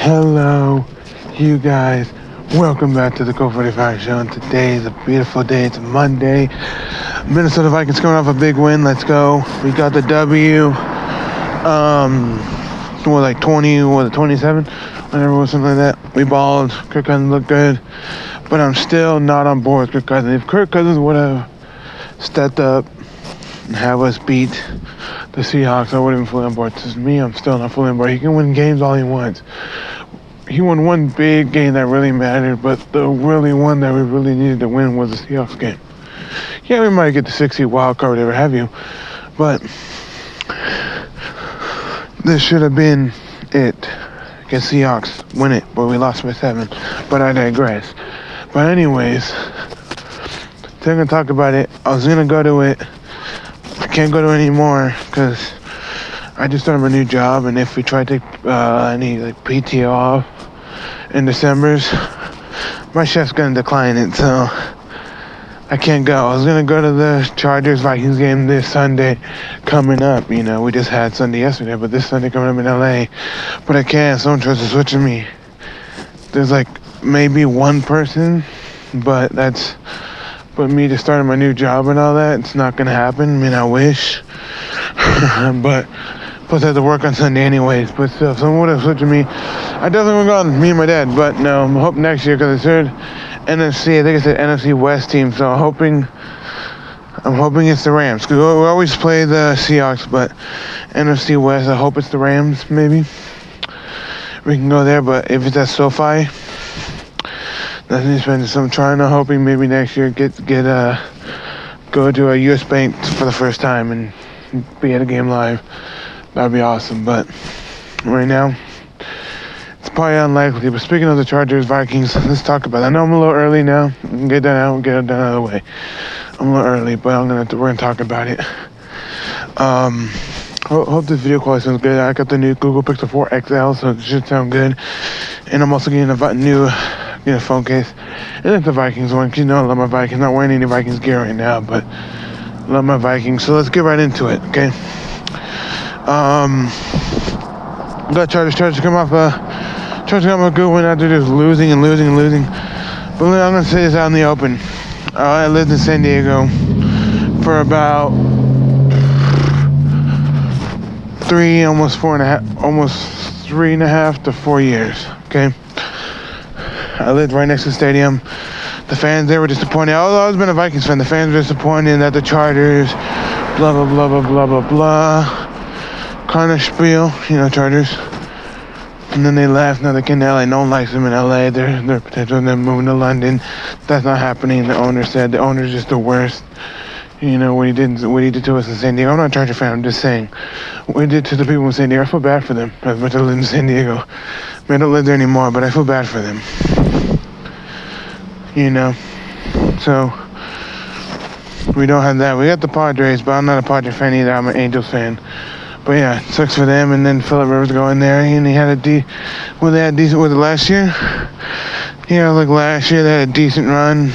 Hello, you guys. Welcome back to the Code 45 show. And today is a beautiful day. It's Monday. Minnesota Vikings coming off a big win. Let's go. We got the W. Like 20, 27? Whatever, was something like that. We balled. Kirk Cousins looked good. But I'm still not on board with Kirk Cousins. If Kirk Cousins would have stepped up and have us beat the Seahawks, I would have been fully on board. To me, I'm still not fully on board. He can win games all he wants. He won one big game that really mattered, but the really one that we really needed to win was the Seahawks game. Yeah, we might get the 6-seed wild card, whatever have you, but this should have been it. Against Seahawks, win it, but we lost by 7. But I digress. But anyways, today I'm gonna talk about it. I was gonna go to it. I can't go to it anymore because I just started my new job, and if we try to take any PTO off in December's, my chef's gonna decline it, so I can't go. I was gonna go to the Chargers-Vikings game this Sunday coming up. You know, we just had Sunday yesterday, but this Sunday coming up in LA. But I can't. Someone tries to switch with me. There's maybe one person, but me just starting my new job and all that, it's not gonna happen. I mean, I wish, but plus I have to work on Sunday anyways. But still, if someone would have switched with me, I definitely would have gone, me and my dad. But no, I'm hoping next year because it's third NFC. I think it's an NFC West team, so I'm hoping it's the Rams. Cause we always play the Seahawks, but NFC West, I hope it's the Rams. Maybe we can go there, but if it's at SoFi, that's expensive. So I'm hoping maybe next year go to a US Bank for the first time and be at a game live. That'd be awesome. But right now, it's probably unlikely. But speaking of the Chargers, Vikings, let's talk about it. I know I'm a little early now. We can get it done out of the way. I'm a little early, but we're gonna talk about it. Hope this video quality sounds good. I got the new Google Pixel 4 XL, so it should sound good. And I'm also getting a new phone case. It's the Vikings one, 'cause I love my Vikings. Not wearing any Vikings gear right now, but love my Vikings. So let's get right into it, okay? Got Chargers come off a good win after just losing. But I'm gonna say this out in the open. I lived in San Diego for about 3.5 to 4 years, okay? I lived right next to the stadium. The fans there were disappointed. Although I've always been a Vikings fan, the fans were disappointed that the Chargers, blah, blah, blah, blah, blah, blah, blah, kind of spiel, Chargers. And then they left. Now they came to LA. No one likes them in LA. They're potential of them moving to London. That's not happening. The owner said the owner's just the worst. What he did to us in San Diego. I'm not a Charger fan. I'm just saying what he did to the people in San Diego. I feel bad for them. As much as I live in San Diego, I mean, I don't live there anymore, but I feel bad for them. So we don't have that. We got the Padres, but I'm not a Padres fan either. I'm an Angels fan. But yeah, it sucks for them. And then Phillip Rivers going there, and he had they had decent. Was it last year? Yeah, last year they had a decent run.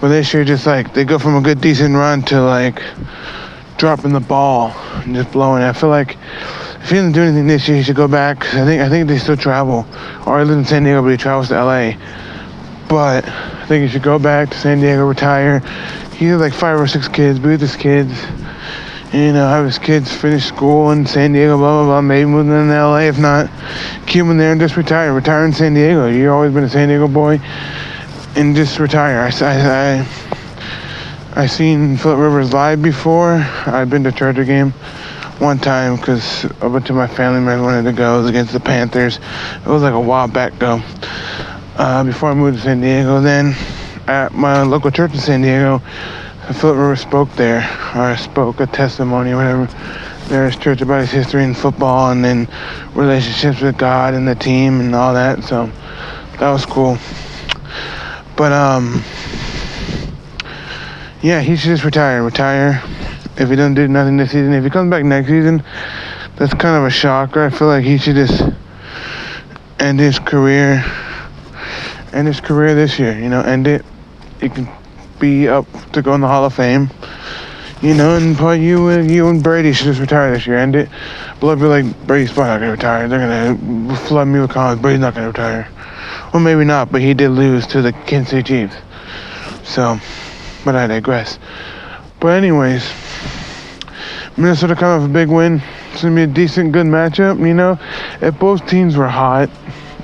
But this year, just they go from a good, decent run to dropping the ball and just blowing it. I feel like if he doesn't do anything this year, he should go back. I think they still travel. Or he lives in San Diego, but he travels to LA. But I think he should go back to San Diego, retire. He has 5 or 6 kids, be with his kids. Have his kids finish school in San Diego, blah, blah, blah. Maybe move them to LA. If not, keep them there and just retire. Retire in San Diego. You've always been a San Diego boy. And just retire. I seen Phillip Rivers live before. I've been to a Charger game one time because a bunch of my family members wanted to go. It was against the Panthers. It was a while back though. Before I moved to San Diego, then at my local church in San Diego, Phillip Rivers spoke there, or spoke a testimony or whatever. There's church about his history in football and then relationships with God and the team and all that. So that was cool. But yeah, he should just retire. If he doesn't do nothing this season, if he comes back next season, that's kind of a shocker. I feel like he should just end his career this year. End it. He can be up to go in the Hall of Fame. And probably you and Brady should just retire this year. End it. But I'll be like, Brady's probably not gonna retire. They're gonna flood me with comments. Brady's not gonna retire. Well, maybe not, but he did lose to the Kansas City Chiefs. So, but I digress. But anyways, Minnesota coming off a big win. It's gonna be a decent, good matchup. If both teams were hot,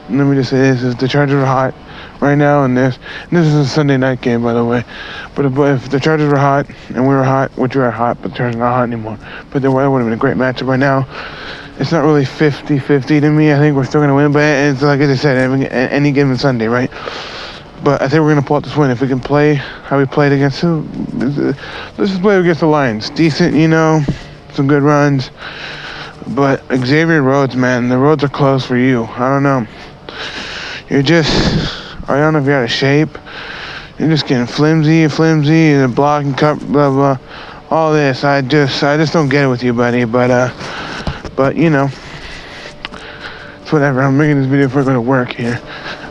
let me just say this: is the Chargers are hot right now, and this is a Sunday night game, by the way. But if the Chargers were hot and we were hot, which we are hot, but the Chargers are not hot anymore. But that would have been a great matchup right now. It's not really 50-50 to me. I think we're still gonna win, but it's like I said, any given Sunday, right? But I think we're gonna pull out this win if we can play how we played against them. Let's just play against the Lions. Decent, some good runs. But Xavier Rhodes, man, the roads are closed for you. I don't know. I don't know if you're out of shape. You're just getting flimsy, the blocking cup, blah blah. All this, I just don't get it with you, buddy. But it's whatever. I'm making this video before I go to work here.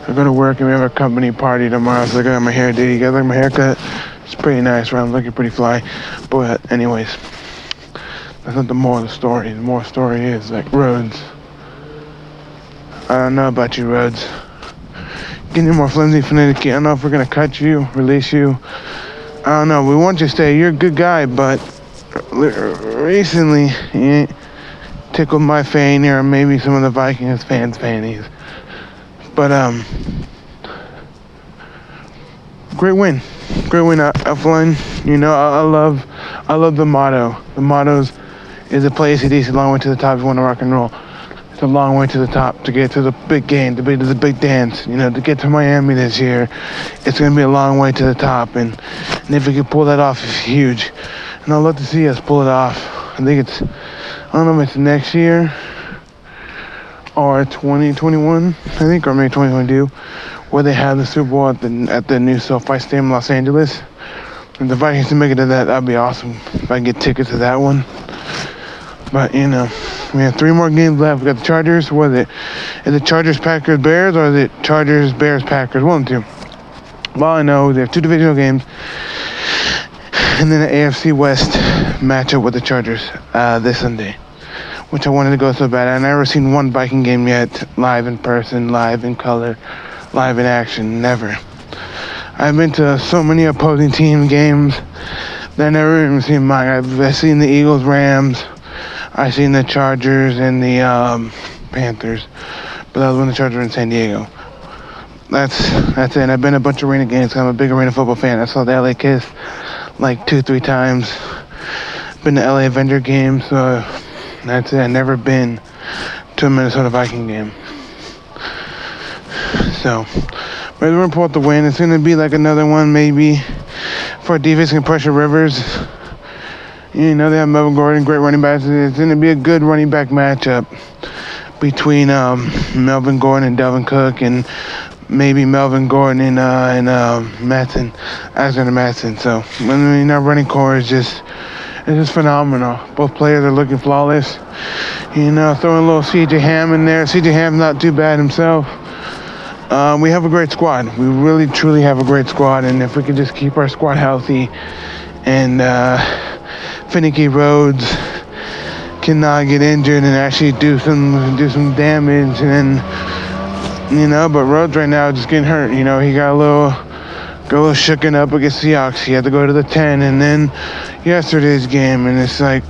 I go to work and we have a company party tomorrow, so I got my hair did. You guys like my haircut? It's pretty nice, right? I'm looking pretty fly. But anyways, that's not the moral of the story. The moral story is like Rhodes. I don't know about you, Rhodes. Getting more flimsy, finicky. I don't know if we're gonna cut you, release you. I don't know. We want you to stay. You're a good guy, but recently you tickled my fanny, or maybe some of the Vikings fans' fannies. But great win F1. I love the motto. The motto is a place it's a long way to the top if you want to rock and roll. It's a long way to the top to get to the big game, to the big dance. To get to Miami this year, it's gonna be a long way to the top. And if we could pull that off, it's huge. And I'd love to see us pull it off. I don't know if it's next year or 2021, I think, or maybe 2022, where they have the Super Bowl at the new SoFi Stadium in Los Angeles. If the Vikings can make it to that'd be awesome. If I can get tickets to that one. But we have 3 more games left. We got the Chargers. What is it? Is it Chargers, Packers, Bears, or is it Chargers, Bears, Packers? 1 and 2. Well, I know they have 2 divisional games, and then the AFC West matchup with the Chargers this Sunday, which I wanted to go so bad. I've never seen one Viking game yet, live in person, live in color, live in action. Never. I've been to so many opposing team games that I never even seen mine. I've seen the Eagles, Rams. I've seen the Chargers and the Panthers, but that was when the Chargers were in San Diego. That's it. And I've been to a bunch of arena games. I'm a big arena football fan. I saw the LA Kiss like 2-3 times. Been to LA Avenger games. So that's it. I've never been to a Minnesota Viking game. So, but we're gonna pull out the win. It's gonna be like another one, maybe, for our defense can pressure Rivers. They have Melvin Gordon, great running backs. It's gonna be a good running back matchup between Melvin Gordon and Delvin Cook, and maybe Melvin Gordon and Matson, Alexander Matson. So when our running core is just phenomenal. Both players are looking flawless. Throwing a little CJ Ham in there. CJ Ham's not too bad himself. We have a great squad. We really, truly have a great squad. And if we could just keep our squad healthy, and finicky Rhodes cannot get injured and actually do some damage, and then but Rhodes right now is just getting hurt. He got a little shooken up against the Seahawks. He had to go to the 10, and then yesterday's game, and it's like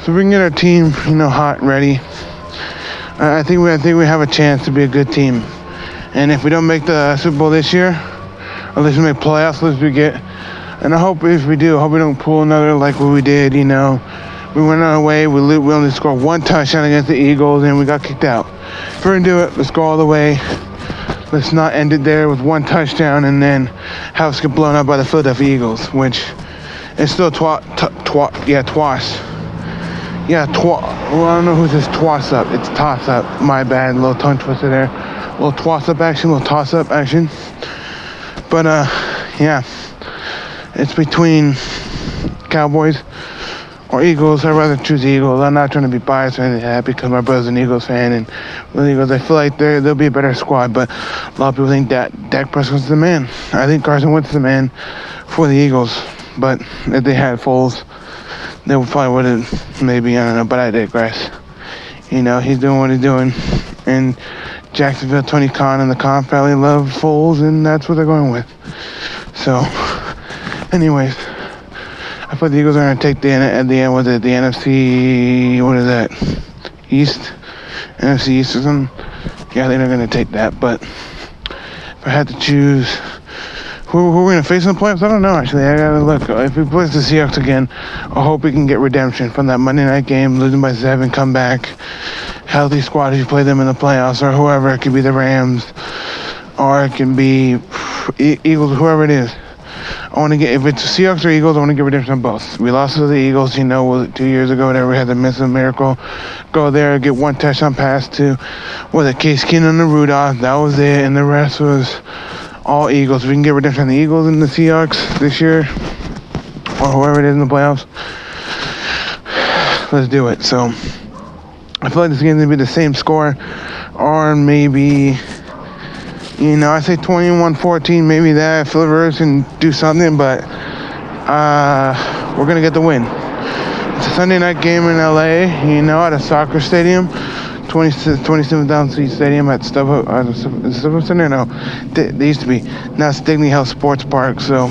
so we can get our team hot and ready. I think we have a chance to be a good team, and if we don't make the Super Bowl this year, or at least we make playoffs, at least we get. And I hope if we do, I hope we don't pull another like what we did. We went on our way. We only scored 1 touchdown against the Eagles, and we got kicked out. If we're gonna do it, let's go all the way. Let's not end it there with 1 touchdown and then have us get blown up by the Philadelphia Eagles, which is still twice. Yeah, well, I don't know who says twice up. It's toss up. My bad. A little tongue twister there. A little toss up action. A little toss up action. But yeah, it's between Cowboys or Eagles. I'd rather choose Eagles. I'm not trying to be biased or anything like that because my brother's an Eagles fan, and with the Eagles, I feel like they'll be a better squad. But a lot of people think that Dak Prescott's the man. I think Carson Wentz's the man for the Eagles. But if they had Foles, they probably would have, maybe, I don't know, but I digress. He's doing what he's doing. And Jacksonville, Tony Khan and the Khan family love Foles, and that's what they're going with. So, anyways, I thought the Eagles are going to take the NFC, what is that, East? NFC East or something? Yeah, they're not going to take that, but if I had to choose who we're going to face in the playoffs, I don't know, actually. I got to look. If we play the Seahawks again, I hope we can get redemption from that Monday night game, losing by 7, come back. Healthy squad if you play them in the playoffs, or whoever. It could be the Rams, or it can be Eagles, whoever it is. I want to get, if it's Seahawks or Eagles, I want to get redemption on both. We lost to the Eagles, 2 years ago, whatever. We had to miss a miracle. Go there, get one touchdown pass to, Case Keenum and Rudolph. That was it, and the rest was all Eagles. If we can get redemption on the Eagles and the Seahawks this year, or whoever it is in the playoffs, let's do it. So, I feel like this game's going to be the same score, or maybe, I say 21-14, maybe that. Philip Rivers can do something, but we're going to get the win. It's a Sunday night game in LA, at a soccer stadium, 27,000 seat stadium at StubHub Center? No, they used to be. Now it's Dignity Health Sports Park, so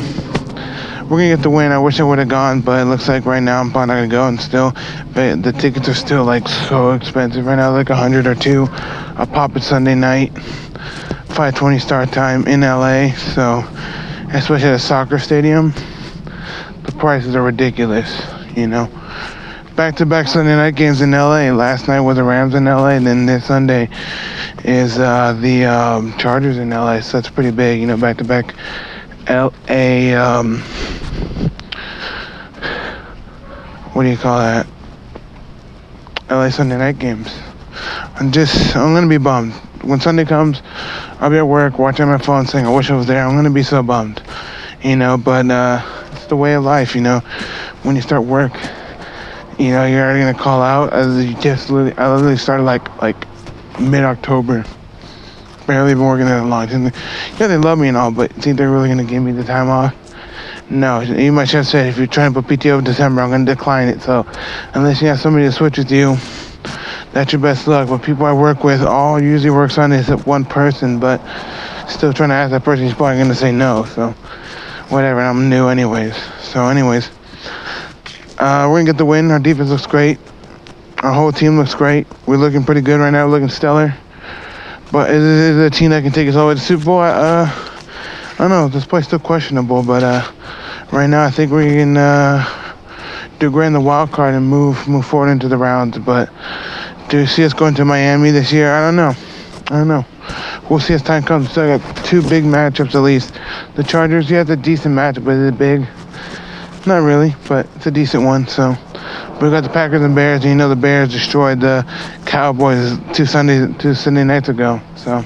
we're going to get the win. I wish I would have gone, but it looks like right now I'm probably not going to go, and still, the tickets are still, so expensive right now, like $100 or $200 a pop at Sunday night, 5:20 start time in LA, so, especially at a soccer stadium, the prices are ridiculous, Back-to-back Sunday night games in LA. Last night was the Rams in LA, and then this Sunday is the Chargers in LA, so that's pretty big, back-to-back LA, what do you call that? LA Sunday night games. I'm gonna be bummed. When Sunday comes, I'll be at work watching my phone saying, I wish I was there. I'm gonna be so bummed, but it's the way of life, when you start work, you're already gonna call out. I literally started like mid-October. Barely been working that long. Yeah, they love me and all, but think they're really gonna give me the time off? No. Even my chef said, if you're trying to put PTO in December, I'm gonna decline it. So unless you have somebody to switch with you, that's your best luck. But people I work with all usually work Sundays except one person, but still trying to ask that person, he's probably gonna say no. So whatever, I'm new anyways. So anyways, we're gonna get the win. Our defense looks great. Our whole team looks great. We're looking pretty good right now. We're looking stellar. But is it a team that can take us all the way to the Super Bowl? I don't know. This play's still questionable. But right now, I think we can do great in the wild card and move forward into the rounds. But do you see us going to Miami this year? I don't know. We'll see as time comes. We still got 2 big matchups at least. The Chargers, it's a decent matchup, but is it big? Not really, but it's a decent one. So we got the Packers and Bears, and the Bears destroyed the Cowboys 2 Sunday nights ago. So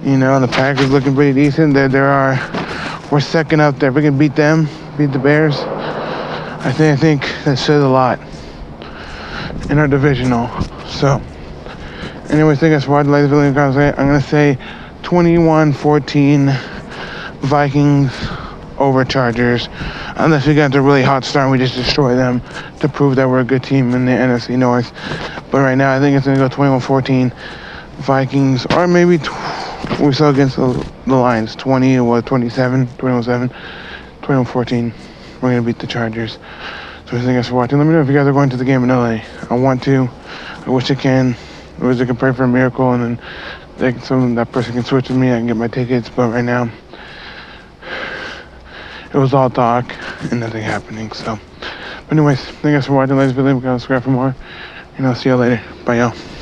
the Packers looking pretty decent. We're second up there. If we can beat them, beat the Bears, I think that says a lot in our divisional. So anyways, thank you guys for watching. Like the video, I'm gonna say 21-14 Vikings over Chargers, unless we got a really hot start and we just destroy them to prove that we're a good team in the NFC North. But right now, I think it's going to go 21-14 Vikings, or maybe we saw against the Lions, 21-7, 21-14. We're going to beat the Chargers. So thank you guys for watching. Let me know if you guys are going to the game in LA. I want to. I wish I can. I wish I can pray for a miracle, and then that person can switch with me. I can get my tickets. But right now, it was all talk and nothing happening. So, but anyways, thank you guys for watching. Ladies and gentlemen, subscribe for more. And I'll see you later. Bye, y'all.